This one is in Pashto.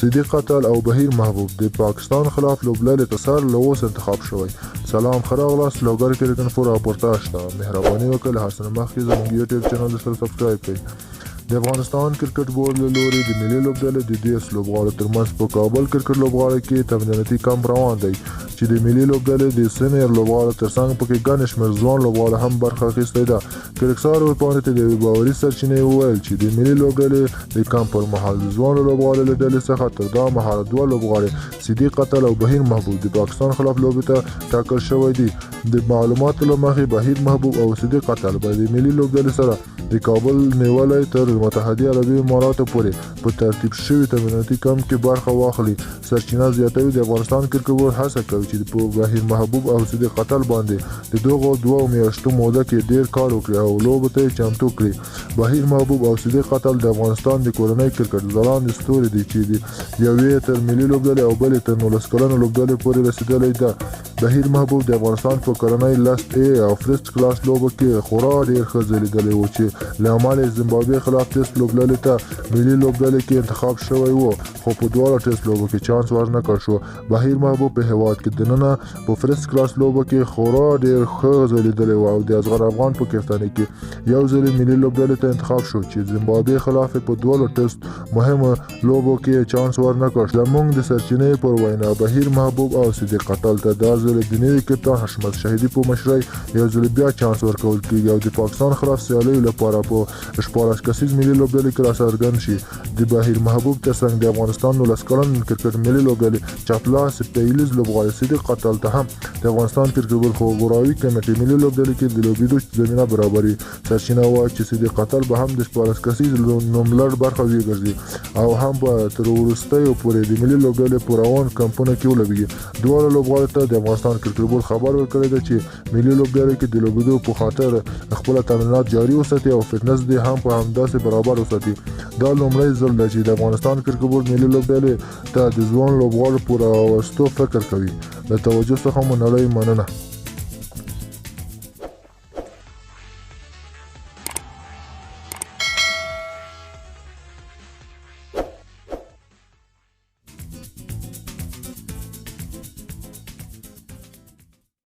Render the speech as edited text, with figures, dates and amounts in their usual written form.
صدیق قتل او بهیر محبوب د پاکستان خلاف لوبللی تصار لوس انتخاب شوی. سلام خراغلاست لوګر کرکټ فور راپورتاج ته مهرباني وکړئ هر څه مخکې زموږ یوټیوب چینل سره سبسکرایب کړئ. د افغانستان کرکټ بورډ له لوري د ملي لوبډلې د 10 لوبغاړو ترمنځ په کابل کرکټ لوبغاړو کې تمریناتي کمپ روان دی چې د ملي لوبډلې د سینیر لوبغاړو ترڅنګ پکې ګڼ شمېر ځوان لوبغاړو هم برخه اخیستې ده. کرکټسار ورپاڼې ته د یوې باوري سرچینې وویل چې د ملي لوبډلې د کمپ پر مهال د ځوانو لوبغاړو له ډلې څخه تر دا مهاله دوه لوبغاړي صدیق قتل او بهیر محبوب د پاکستان خلاف لوبې ته ټاکل شوی دي. د معلوماتو له مخې بهیر محبوب او صدیق قتل به د ملي لوبډلې سره د کابل نیولای تر متحده عربي اماراتو پورې په ترتیب شوي تمریناتي کمپ کې برخه واخلي. سرچینه زیاتوي د افغانستان کرکټ بورډ هڅه کوي چې په بهیر محبوب او صدیق قتل باندې د دغو دوه میاشتو موده کې ډیر کار وکړي او لوبو ته چمتو کړي. بهیر محبوب او صدیق قتل د افغانستان د کورنۍ کرکټ ځلانده ستوري دي چې د یوې تر ملي لوبډلې او بلې تر 19 کلنو لوبډلې پورې رسیدلی ده. بهیر محبوب د افغانستان په کورنۍ لست ای او فرست کلاس لوبو کې خورا ډیر ښه ځلیدلی و چې له امله زیمبابوې خلاف ټیسټ لوبډلې ته ملي لوبډلې کې انتخاب شوی و خو په دواړو ټیسټ لوبو کې چانس ورنکړ شو. بهیر محبوب په هیواد کې دننه په فرست کلاس لوبو کې خورا ډیر ښه ځلیدلی و او د اصغر افغان په کپتانۍ کې یو ځل ملي لوبډلې ته انتخاب شو چې زیمبابوې خلاف په دواړو ټیسټ مهمه لوبو کې چانس ورنکړ. زموږ د سرچینې پر وینا بهیر محبوب او صدیق قتل ته دا ځل د نوي کپتان حشمت شهیدي په مشرۍ یو ځل بیا چانس ورکول کېږي او د پاکستان خلاف سیالیو لپاره په 14 کسیز ملي لوبډلې کې راڅرګند شي. د بهیر محبوب ترڅنګ د افغانستان 19 کلن کرکټ ملي لوبډلې چاپلاس پیلیز لوبغاړي صدیق قتل ته هم د افغانستان کرکټ بورډ خبراوي کمیټې ملي لوبډلې کې د لوبېدو زمینه برابري. سرچینه وایي چې صدیق قتل به هم د 14 کسیز نوملړ برخه وګرځي او هم به تر وروستیو پورې د ملي لوبډلې په روان کمپونه کې ولوبېږي. دواړو لوبغاړو ته د افغانستان کرکټ بورډ خبر ورکړی ده چې ملي لوبډلې کې د لوبېدو په خاطر خپل تمرینات جاري وساتي او فټنس دې هم په همداسې برابر وساتي. دا لومړی ځل ده چې د افغانستان کرکټ بورډ ملي لوبډلې ته د ځوان لوبغاړو په راوستو فکر کوي. له توجه څخه مو نړۍ مننه.